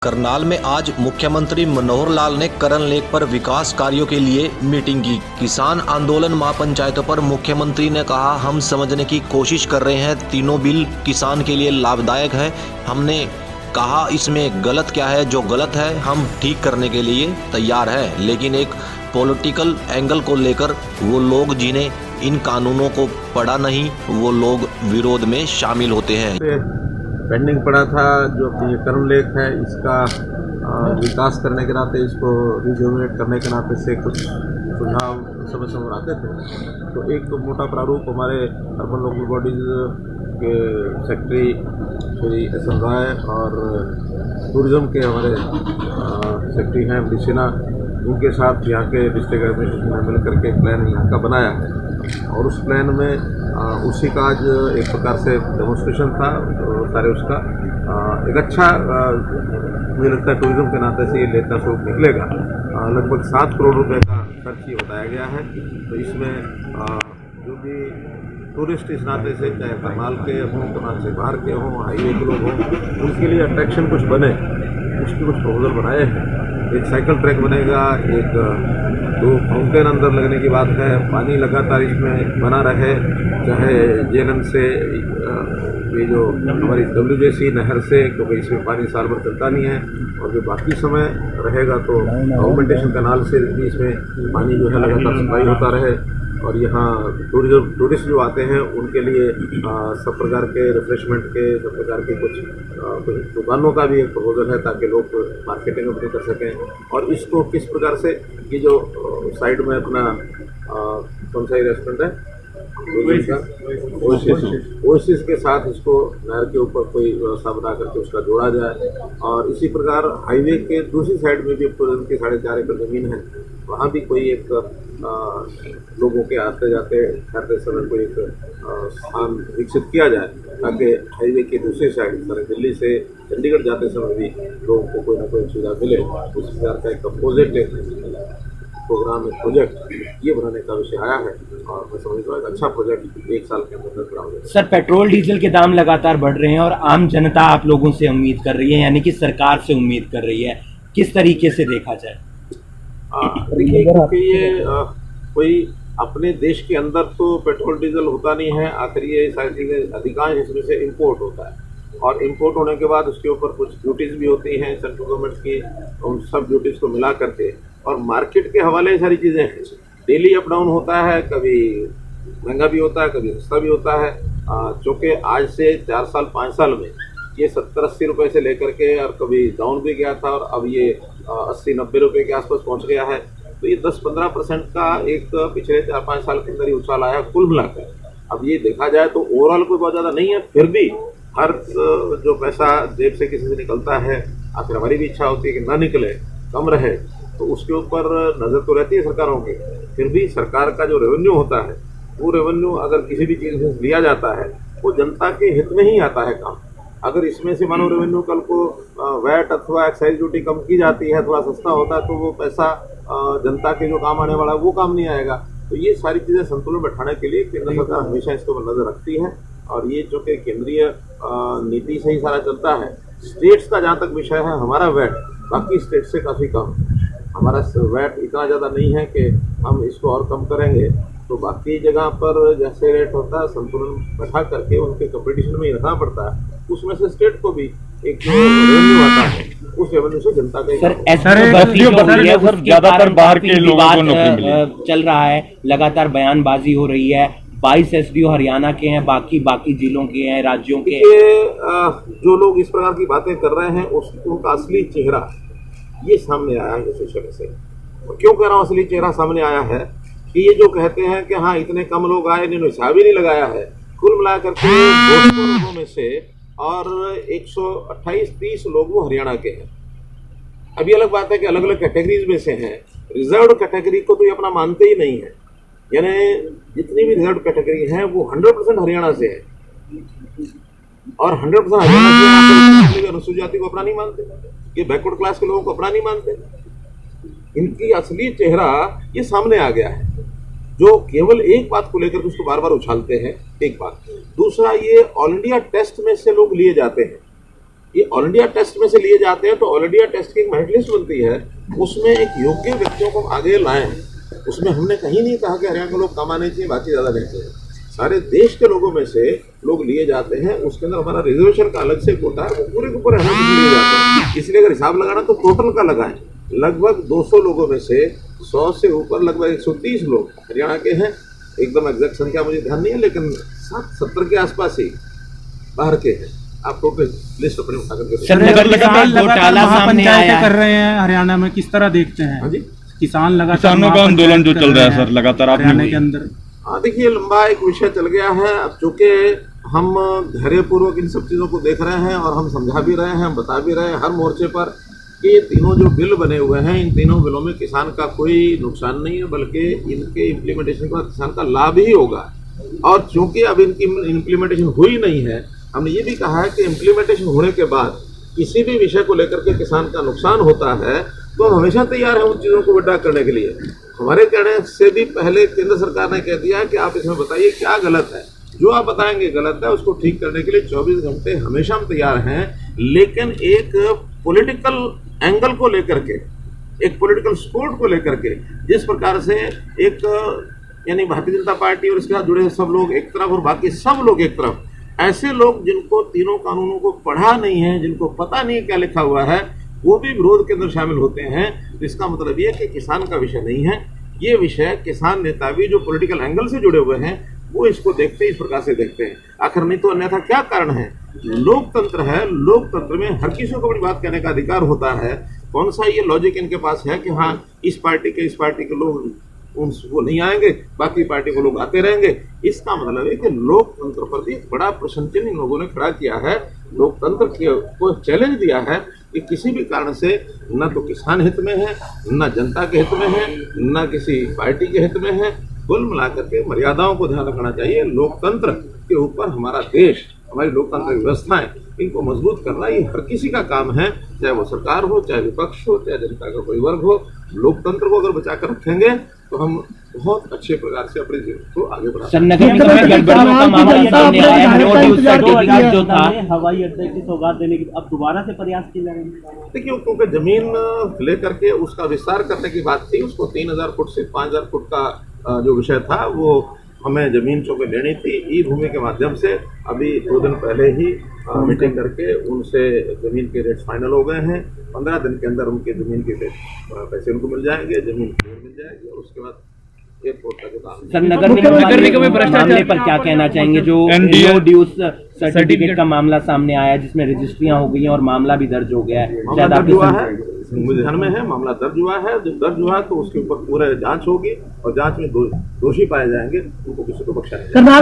करनाल में आज मुख्यमंत्री मनोहर लाल ने करन लेक पर विकास कार्यों के लिए मीटिंग की। किसान आंदोलन महापंचायतों पर मुख्यमंत्री ने कहा, हम समझने की कोशिश कर रहे हैं, तीनों बिल किसान के लिए लाभदायक है। हमने कहा इसमें गलत क्या है, जो गलत है हम ठीक करने के लिए तैयार है, लेकिन एक पॉलिटिकल एंगल को लेकर वो लोग जिन्हें इन कानूनों को पढ़ा नहीं, वो लोग विरोध में शामिल होते हैं। पेंडिंग पड़ा था जो अपनी करन लेक है, इसका विकास करने के नाते, इसको रिजुविनेट करने के नाते से कुछ सुझाव समय समय आते थे। तो एक तो मोटा प्रारूप हमारे अर्बन लोकल बॉडीज के सेक्रेटरी श्री एस.एन. राय और टूरिज्म के हमारे सेक्रेटरी हैं एम.डी. सिन्हा, उनके साथ यहाँ के डिस्ट्रिक्ट एडमिनिस्ट्रेशन ने मिलकर के प्लान यहाँ का बनाया है। और उस प्लान में उसी का आज एक प्रकार से डेमोन्स्ट्रेशन था। तो सारे उसका एक अच्छा मुझे लगता है टूरिज्म के नाते से ये लेता स्वरूप निकलेगा। लगभग 7 करोड़ रुपए का खर्च ही बताया गया है। तो इसमें जो भी टूरिस्ट इस नाते से, चाहे करनाल के हों, करनाल से बाहर के हों, हाईवे के लोग हों, उनके लिए अट्रैक्शन कुछ बने, उसके कुछ प्रपोजल बनाए हैं। एक साइकिल ट्रैक बनेगा, एक 2 फाउंटेन अंदर लगने की बात है, पानी लगातार इसमें बना रहे, चाहे जेएलएम से ये जो हमारी WJC नहर से, क्योंकि इसमें पानी साल भर चलता नहीं है, और जो बाकी समय रहेगा तो ऑगमेंटेशन कैनाल से भी इसमें पानी जो है लगातार सप्लाई होता रहे। और यहाँ टूरिस्ट जो आते हैं उनके लिए सब प्रकार के रिफ्रेशमेंट के, सब प्रकार के कुछ दुकानों का भी एक प्रपोजल है, ताकि लोग मार्केटिंग अपनी कर सकें। और इसको किस प्रकार से ये जो साइड में अपना कौन सा रेस्टोरेंट है, ओएसिस के साथ इसको नहर के ऊपर कोई व्यवस्था बना करके उसका जोड़ा जाए। और इसी प्रकार हाईवे के दूसरी साइड में भी उनकी 4.5 एकड़ जमीन है, वहाँ भी कोई एक लोगों के आते जाते ठहरते समय कोई एक स्थान विकसित किया जाए, ताकि हाईवे की दूसरी साइड दिल्ली से चंडीगढ़ जाते समय भी लोगों को कोई ना कोई सुविधा मिले। उस प्रकार का एक अपोजिट प्रोग्राम, एक प्रोजेक्ट ये बनाने का विषय आया है। और मैं समझता हूँ एक अच्छा प्रोजेक्ट 1 साल के अंदर पूरा हो जाएगा। सर, पेट्रोल डीजल के दाम लगातार बढ़ रहे हैं और आम जनता आप लोगों से उम्मीद कर रही है, यानी कि सरकार से उम्मीद कर रही है, किस तरीके से देखा जाए? देखिए, क्योंकि ये कोई अपने देश के अंदर तो पेट्रोल डीजल होता नहीं है, आखिर ये सारी चीज़ें अधिकांश इसमें से इम्पोर्ट होता है। और इम्पोर्ट होने के बाद उसके ऊपर कुछ ड्यूटीज़ भी होती हैं सेंट्रल गवर्नमेंट की, उन सब ड्यूटीज़ को मिला करके, और मार्केट के हवाले सारी चीज़ें हैं। डेली अप डाउन होता है, कभी महंगा भी होता है, कभी सस्ता भी होता है। चूँकि आज से 4 साल 5 साल में ये 70-80 रुपये से लेकर के, और कभी डाउन भी गया था, और अब ये 80-90 रुपये के आसपास पहुंच गया है। तो ये 10-15% का एक पिछले 4-5 साल के अंदर ही उछाल आया कुल मिलाकर। अब ये देखा जाए तो ओवरऑल कोई बहुत ज़्यादा नहीं है, फिर भी हर जो पैसा जेब से किसी से निकलता है, आखिर हमारी भी इच्छा होती है कि ना निकले, कम रहे, तो उसके ऊपर नज़र तो रहती है सरकारों की। फिर भी सरकार का जो रेवेन्यू होता है, वो रेवेन्यू अगर किसी भी चीज़ से लिया जाता है, वो जनता के हित में ही आता है काम। अगर इसमें से मानो रेवेन्यू कल को वैट अथवा एक्साइज ड्यूटी कम की जाती है, थोड़ा सस्ता होता है, तो वो पैसा जनता के जो काम आने वाला है वो काम नहीं आएगा। तो ये सारी चीज़ें संतुलन बैठाने के लिए केंद्र सरकार हमेशा इसके ऊपर नज़र रखती है। और ये जो कि केंद्रीय नीति से ही सारा चलता है। स्टेट्स का जहाँ तक विषय है, हमारा वैट बाकी स्टेट से काफ़ी कम है। हमारा वैट इतना ज़्यादा नहीं है कि हम इसको और कम करेंगे। तो बाकी जगह पर जैसे रेट होता है, संतुलन बैठा करके उनके कंपटीशन में ही रखना पड़ता है। उसमें से स्टेट को भी एक जो रेवेन्यू आता है, उस रेवेन्यू से जनता का ज्यादातर बाहर के लोगों को नौकरी मिली चल रहा है, लगातार बयानबाजी हो रही है। 22 SDO हरियाणा के हैं, बाकी जिलों के हैं, राज्यों के। जो लोग इस प्रकार की बातें कर रहे हैं, उनका असली चेहरा ये सामने आया है इस विषय से। क्यों कह रहा हूँ असली चेहरा सामने आया है कि ये जो कहते हैं कि हाँ इतने कम लोग आए, इन्होंने हिसाब ही नहीं लगाया है, कुल मिलाकर के 200 लोगों में से और 128-30 लोग वो हरियाणा के हैं। अभी अलग बात है कि अलग अलग कैटेगरीज में से हैं। रिजर्व कैटेगरी को तो ये अपना मानते ही नहीं है, यानी जितनी भी रिजर्व कैटेगरी है वो 100% हरियाणा से है, और 100% हरियाणा से अनुसूचित जाति को अपना नहीं मानते, ये बैकवर्ड क्लास के लोगों को अपना नहीं मानते। इनकी असली चेहरा ये सामने आ गया है, जो केवल एक बात को लेकर उसको बार बार उछालते हैं। एक बात, दूसरा, ये ऑल इंडिया टेस्ट में से लोग लिए जाते हैं। ये ऑल इंडिया टेस्ट में से लिए जाते हैं, तो ऑल इंडिया टेस्ट की एक मेरिट लिस्ट बनती है, उसमें एक योग्य व्यक्तियों को आगे लाएं। उसमें हमने कहीं नहीं कहा कि हरियाणा के लोग कम आने चाहिए, बाकी ज़्यादा नहीं चाहिए। सारे देश के लोगों में से लोग लिए जाते हैं, उसके अंदर हमारा रिजर्वेशन का अलग से कोटा है, वो पूरे के पूरे हरियाणा से लिए जाते हैं। इसलिए अगर हिसाब लगाना तो टोटल का लगाएं। लगभग 200 लोगों में से 100 से ऊपर लगभग 130 लोग हरियाणा के हैं। एकदम एग्जैक्ट संख्या मुझे ध्यान नहीं है, लेकिन 70 के आसपास ही बाहर के हैं। आप टोटल लिस्ट अपने उठा करके घोटाला सामने आया कर रहे हैं हरियाणा में, किस तरह देखते हैं? हाँ जी, किसान लगातार किसानों का आंदोलन जो चल रहा है सर लगातार हरियाणा के अंदर। हाँ देखिए, लंबा एक विषय चल गया है। अब चूंकि हम धैर्यपूर्वक इन सब चीज़ों को देख रहे हैं और हम समझा भी रहे हैं, हम बता भी रहे हैं हर मोर्चे पर कि ये तीनों जो बिल बने हुए हैं, इन तीनों बिलों में किसान का कोई नुकसान नहीं है, बल्कि इनके इम्प्लीमेंटेशन के बाद किसान का लाभ ही होगा। और चूंकि अब इनकी इम्प्लीमेंटेशन हुई नहीं है, हमने ये भी कहा है कि इम्प्लीमेंटेशन होने के बाद किसी भी विषय को लेकर के किसान का नुकसान होता है तो हम हमेशा तैयार हैं उन चीज़ों को विड्रॉ करने के लिए। हमारे कहने से भी पहले केंद्र सरकार ने कह दिया कि आप इसमें बताइए क्या गलत है, जो आप बताएंगे गलत है उसको ठीक करने के लिए 24 घंटे हमेशा हम तैयार हैं। लेकिन एक पॉलिटिकल एंगल को लेकर के, एक पॉलिटिकल सपोर्ट को लेकर के, जिस प्रकार से एक यानी भारतीय जनता पार्टी और इसके साथ जुड़े सब लोग एक तरफ और बाकी सब लोग एक तरफ, ऐसे लोग जिनको तीनों कानूनों को पढ़ा नहीं है, जिनको पता नहीं क्या लिखा हुआ है, वो भी विरोध के अंदर शामिल होते हैं। तो इसका मतलब ये कि किसान का विषय नहीं है ये विषय। किसान नेता भी जो पॉलिटिकल एंगल से जुड़े हुए हैं वो इसको देखते इस प्रकार से देखते हैं। आखिर नहीं तो अन्यथा क्या कारण है? लोकतंत्र है, लोकतंत्र में हर किसी को अपनी बात कहने का अधिकार होता है। कौन सा ये लॉजिक इनके पास है कि हाँ इस पार्टी के लोग वो नहीं आएंगे, बाकी पार्टी को लोग आते रहेंगे? इसका मतलब है कि लोकतंत्र पर भी एक बड़ा प्रश्न चिन्ह इन लोगों ने खड़ा किया है। लोकतंत्र को चैलेंज दिया है कि किसी भी कारण से न तो किसान हित में है, न जनता के हित में है, न किसी पार्टी के हित में है। कुल मिलाकर के मर्यादाओं को ध्यान रखना चाहिए। लोकतंत्र के ऊपर हमारा देश, हमारी लोकतांत्रिक व्यवस्थाएं, इनको मजबूत करना ये हर किसी का काम है, चाहे वो सरकार हो, चाहे विपक्ष हो, चाहे जनता का कोई वर्ग हो। लोकतंत्र को अगर बचा कर रखेंगे तो हम बहुत अच्छे प्रकार से अपने जीवन को आगे बढ़ा सकते हैं। जो था हवाई अड्डे की सौगात देने की अब दोबारा से प्रयास किए जा रहे हैं। देखिए, क्योंकि जमीन लेकर के उसका विस्तार करने की बात थी, उसको 3000 फुट से 5000 फुट का जो विषय था वो हमें जमीन चौके लेनी थी। ई भूमि के माध्यम से अभी 2 दिन पहले ही मीटिंग करके उनसे जमीन के रेट फाइनल हो गए हैं। 15 दिन के अंदर उनके जमीन के पैसे उनको मिल जाएंगे, जमीन मिल जाएगी और उसके बाद एयरपोर्ट का जो काम। सर, नगर निगम भ्रष्टाचार पर क्या कहना चाहेंगे? जो नो ड्यूज सर्टिफिकेट का मामला सामने आया जिसमें रजिस्ट्रियां हो गई हैं और मामला भी दर्ज हो गया है, मामला दर्ज हुआ है, मुझे ध्यान में है, मामला दर्ज हुआ है। जब दर्ज हुआ है तो उसके ऊपर पूरे जांच होगी और जांच में दोषी पाए जाएंगे उनको किसी को बख्शा नहीं जाएगा।